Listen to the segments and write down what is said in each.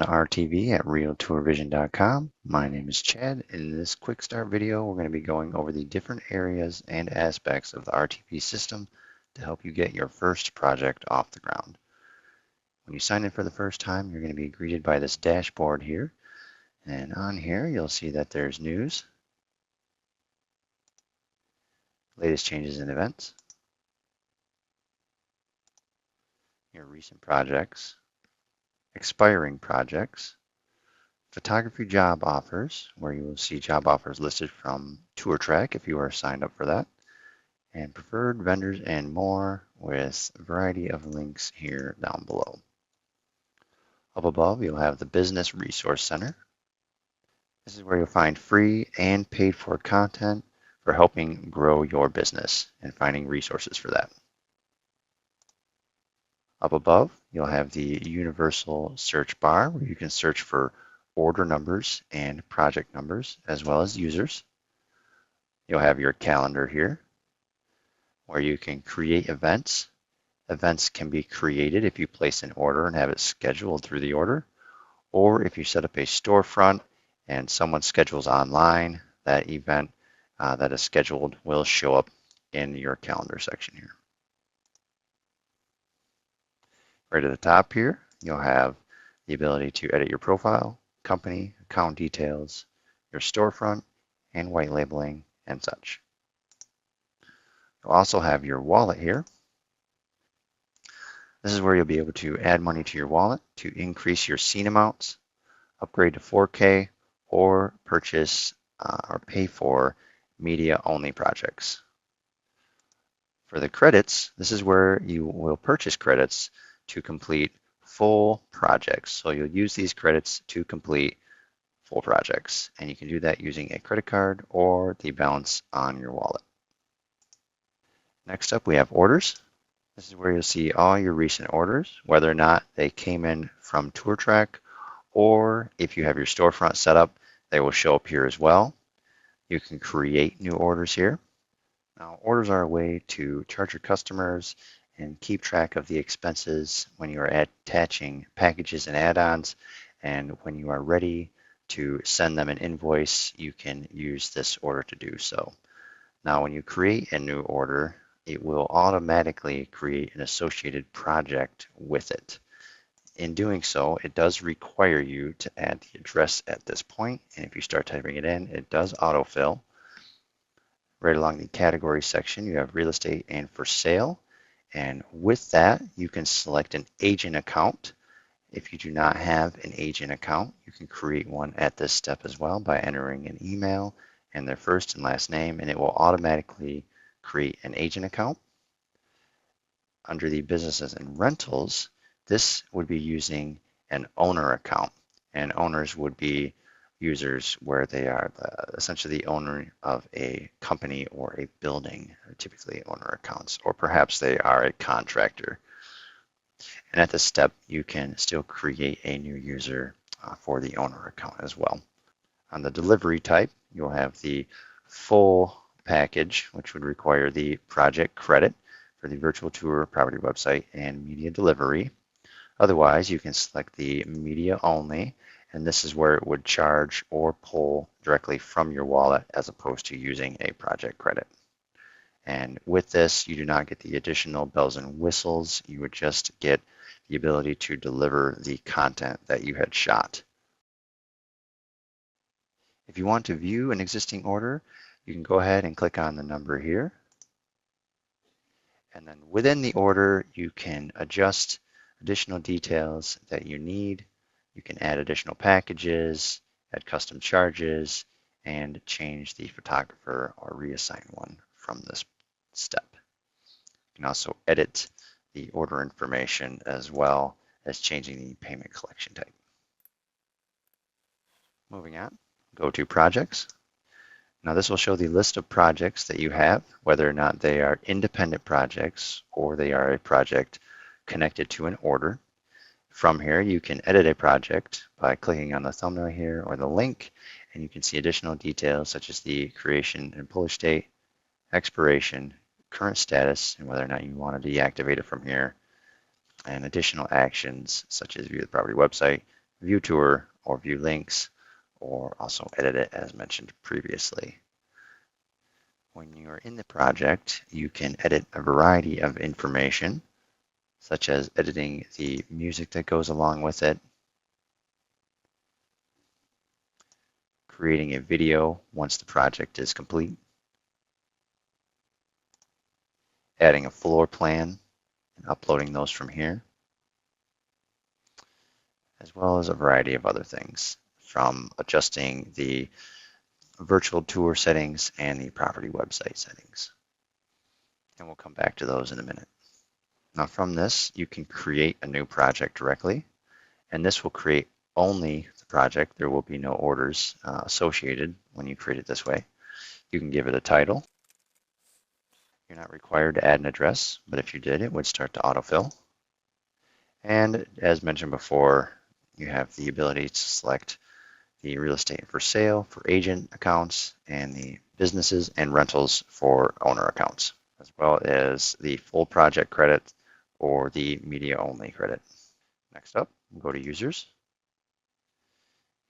to RTV at RealTourVision.com. My name is Chad. In this quick start video, we're going to be going over the different areas and aspects of the RTV system to help you get your first project off the ground. When you sign in for the first time, you're going to be greeted by this dashboard here. And on here, you'll see that there's news, latest changes and events, your recent projects, expiring projects, photography job offers, where you will see job offers listed from TourTrack if you are signed up for that, and preferred vendors and more with a variety of links here down below. Up above, you'll have the Business Resource Center. This is where you'll find free and paid for content for helping grow your business and finding resources for that. Up above, you'll have the universal search bar where you can search for order numbers and project numbers as well as users. You'll have your calendar here where you can create events. Events can be created if you place an order and have it scheduled through the order, or if you set up a storefront and someone schedules online, that event that is scheduled will show up in your calendar section here. Right at the top here, you'll have the ability to edit your profile, company, account details, your storefront, and white labeling and such. You'll also have your wallet here. This is where you'll be able to add money to your wallet to increase your scene amounts, upgrade to 4K, or purchase or pay for media-only projects. For the credits, this is where you will purchase credits to complete full projects. So you'll use these credits to complete full projects, and you can do that using a credit card or the balance on your wallet. Next up, we have orders. This is where you'll see all your recent orders, whether or not they came in from TourTrack, or if you have your storefront set up, they will show up here as well. You can create new orders here. Now, orders are a way to charge your customers and keep track of the expenses when you are attaching packages and add-ons, and when you are ready to send them an invoice, you can use this order to do so. Now, when you create a new order, it will automatically create an associated project with it. In doing so, it does require you to add the address at this point, and if you start typing it in, it does autofill. Right along the category section, you have real estate and for sale, and with that, you can select an agent account. If you do not have an agent account, you can create one at this step as well by entering an email and their first and last name, and it will automatically create an agent account. Under the businesses and rentals, this would be using an owner account, and owners would be users where they are essentially the owner of a company or a building, typically owner accounts, or perhaps they are a contractor. And at this step, you can still create a new user for the owner account as well. On the delivery type, you'll have the full package, which would require the project credit for the virtual tour, property website, and media delivery. Otherwise, you can select the media only, and this is where it would charge or pull directly from your wallet as opposed to using a project credit. And with this, you do not get the additional bells and whistles. You would just get the ability to deliver the content that you had shot. If you want to view an existing order, you can go ahead and click on the number here. And then within the order, you can adjust additional details that you need. You can add additional packages, add custom charges, and change the photographer or reassign one from this step. You can also edit the order information as well as changing the payment collection type. Moving on, go to projects. Now this will show the list of projects that you have, whether or not they are independent projects or they are a project connected to an order. From here, you can edit a project by clicking on the thumbnail here or the link, and you can see additional details such as the creation and publish date, expiration, current status, and whether or not you want to deactivate it from here, and additional actions such as view the property website, view tour or view links, or also edit it as mentioned previously. When you're in the project, you can edit a variety of information, such as editing the music that goes along with it, creating a video once the project is complete, adding a floor plan and uploading those from here, as well as a variety of other things, from adjusting the virtual tour settings and the property website settings. And we'll come back to those in a minute. Now from this, you can create a new project directly, and this will create only the project. There will be no orders associated when you create it this way. You can give it a title. You're not required to add an address, but if you did, it would start to autofill. And as mentioned before, you have the ability to select the real estate for sale for agent accounts and the businesses and rentals for owner accounts, as well as the full project credit or the media only credit. Next up, we'll go to users.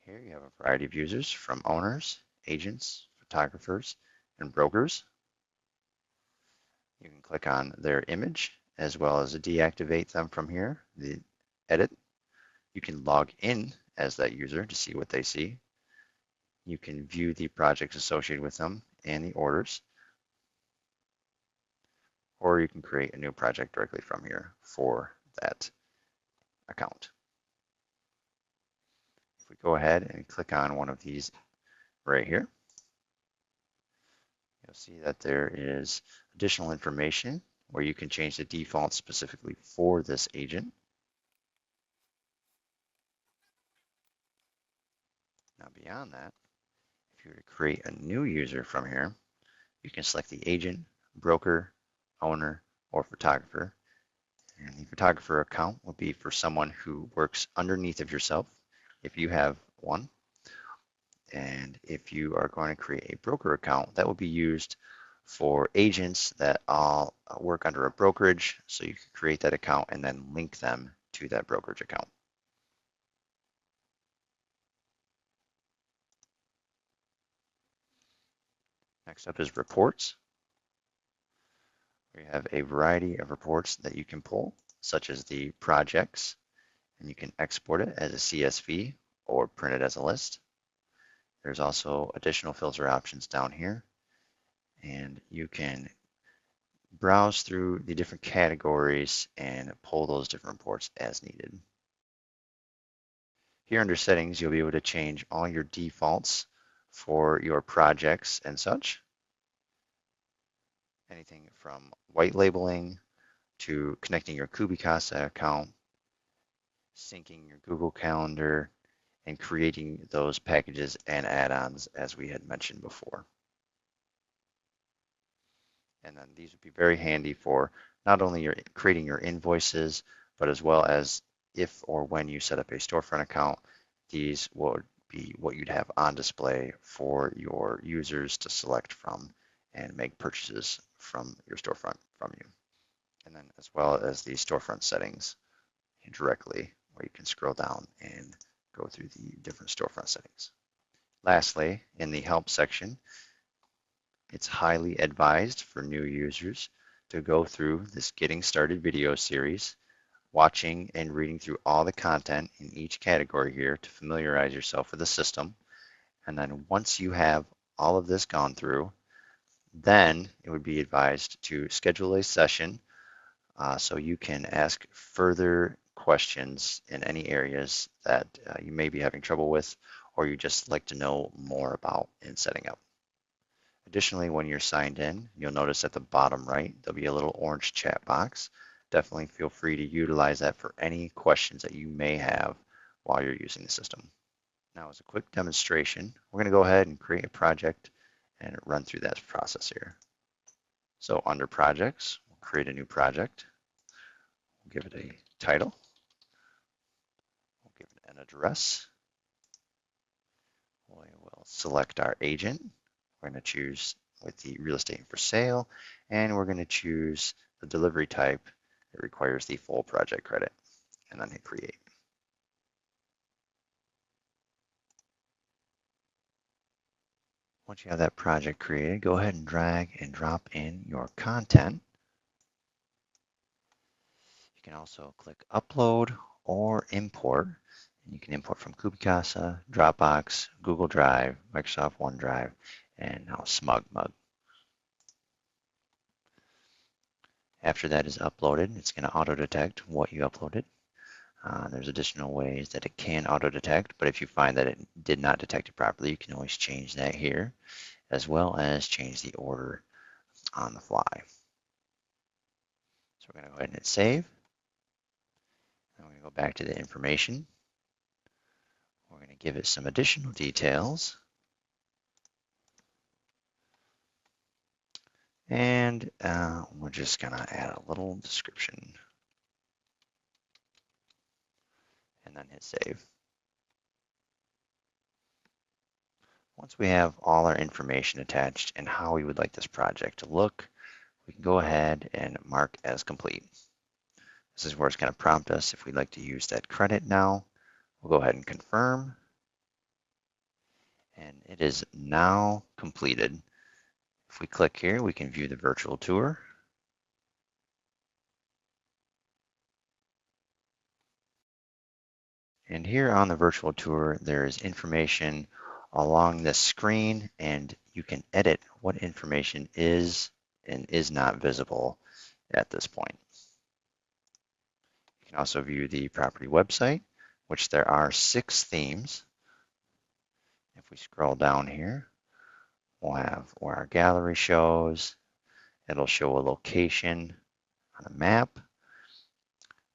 Here you have a variety of users from owners, agents, photographers, and brokers. You can click on their image as well as deactivate them from here, the edit. You can log in as that user to see what they see. You can view the projects associated with them and the orders, or you can create a new project directly from here for that account. If we go ahead and click on one of these right here, you'll see that there is additional information where you can change the default specifically for this agent. Now beyond that, if you were to create a new user from here, you can select the agent, broker, owner, or photographer. And the photographer account will be for someone who works underneath of yourself, if you have one. And if you are going to create a broker account, that will be used for agents that all work under a brokerage. So you can create that account and then link them to that brokerage account. Next up is reports. We have a variety of reports that you can pull, such as the projects, and you can export it as a CSV or print it as a list. There's also additional filter options down here, and you can browse through the different categories and pull those different reports as needed. Here under settings, you'll be able to change all your defaults for your projects and such. Anything from white labeling to connecting your Kubicasa account, syncing your Google Calendar, and creating those packages and add-ons as we had mentioned before. And then these would be very handy for not only your creating your invoices, but as well as if or when you set up a storefront account, these would be what you'd have on display for your users to select from and make purchases from your storefront from you. And then as well as the storefront settings directly, where you can scroll down and go through the different storefront settings. Lastly, in the help section, it's highly advised for new users to go through this Getting Started video series, watching and reading through all the content in each category here to familiarize yourself with the system. And then once you have all of this gone through, then it would be advised to schedule a session so you can ask further questions in any areas that you may be having trouble with or you just like to know more about in setting up. Additionally, when you're signed in, you'll notice at the bottom right, there'll be a little orange chat box. Definitely feel free to utilize that for any questions that you may have while you're using the system. Now, as a quick demonstration, we're going to go ahead and create a project and run through that process here. So under projects, we'll create a new project. We'll give it a title. We'll give it an address. We will select our agent. We're going to choose with the real estate for sale, and we're going to choose the delivery type that requires the full project credit, and then hit create. Once you have that project created, go ahead and drag and drop in your content. You can also click upload or import. And you can import from Kubicasa, Dropbox, Google Drive, Microsoft OneDrive, and now SmugMug. After that is uploaded, it's going to auto-detect what you uploaded. There's additional ways that it can auto-detect, but if you find that it did not detect it properly, you can always change that here, as well as change the order on the fly. So we're going to go ahead and hit save. And we're going to go back to the information. We're going to give it some additional details. And we're just going to add a little description. And then hit save. Once we have all our information attached and how we would like this project to look, we can go ahead and mark as complete. This is where it's going to prompt us if we'd like to use that credit now. We'll go ahead and confirm. And it is now completed. If we click here, we can view the virtual tour. And here on the virtual tour, there is information along this screen, and you can edit what information is and is not visible at this point. You can also view the property website, which there are 6 themes. If we scroll down here, we'll have where our gallery shows. It'll show a location on a map.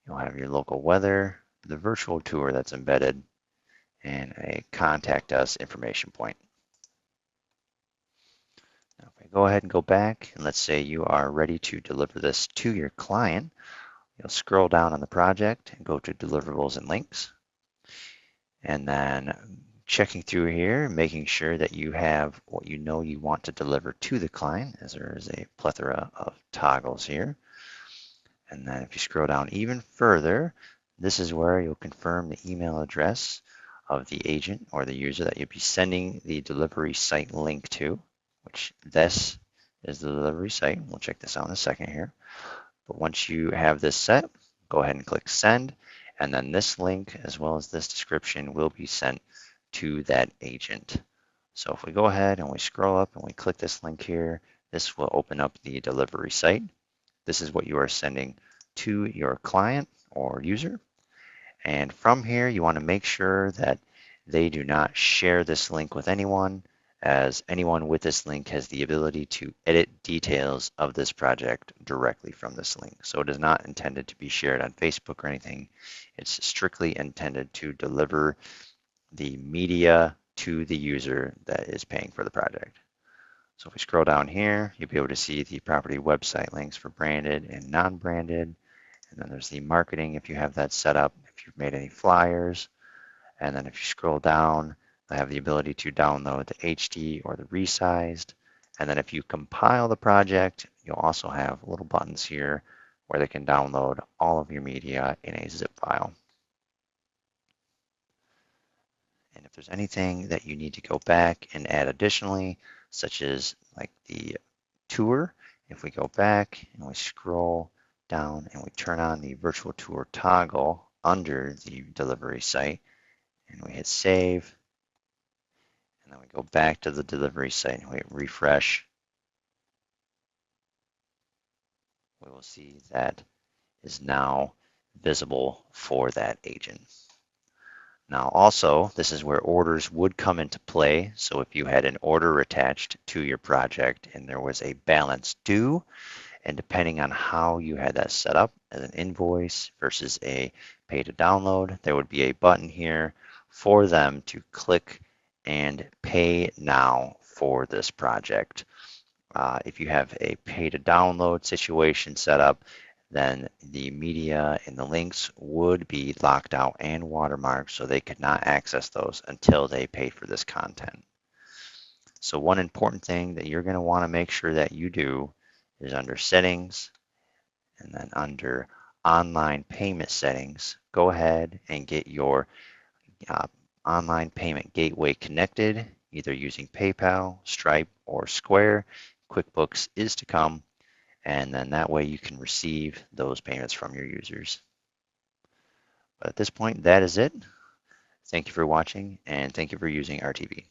You'll have your local weather, the virtual tour that's embedded, and a contact us information point. Now, if I go ahead and go back, and let's say you are ready to deliver this to your client, you'll scroll down on the project and go to deliverables and links. And then checking through here, making sure that you have what you know you want to deliver to the client, as there is a plethora of toggles here. And then if you scroll down even further, this is where you'll confirm the email address of the agent or the user that you'll be sending the delivery site link to, which this is the delivery site. We'll check this out in a second here. But once you have this set, go ahead and click send, and then this link as well as this description will be sent to that agent. So if we go ahead and we scroll up and we click this link here, this will open up the delivery site. This is what you are sending to your client or user. And from here, you want to make sure that they do not share this link with anyone, as anyone with this link has the ability to edit details of this project directly from this link. So it is not intended to be shared on Facebook or anything. It's strictly intended to deliver the media to the user that is paying for the project. So if we scroll down here, you'll be able to see the property website links for branded and non-branded. And then there's the marketing if you have that set up, if you've made any flyers. And then if you scroll down, I have the ability to download the HD or the resized. And then if you compile the project, you'll also have little buttons here where they can download all of your media in a zip file. And if there's anything that you need to go back and add additionally, such as like the tour, if we go back and we scroll down and we turn on the virtual tour toggle under the delivery site and we hit save, and then we go back to the delivery site and we hit refresh, we will see that is now visible for that agent. Now also, this is where orders would come into play. So if you had an order attached to your project and there was a balance due, and depending on how you had that set up as an invoice versus a pay to download, there would be a button here for them to click and pay now for this project. If you have a pay to download situation set up, then the media and the links would be locked out and watermarked, so they could not access those until they pay for this content. So one important thing that you're going to want to make sure that you do is under settings, and then under online payment settings, go ahead and get your online payment gateway connected. either using PayPal, Stripe, or Square. QuickBooks is to come, and then that way you can receive those payments from your users. But at this point, that is it. Thank you for watching, and thank you for using RTV.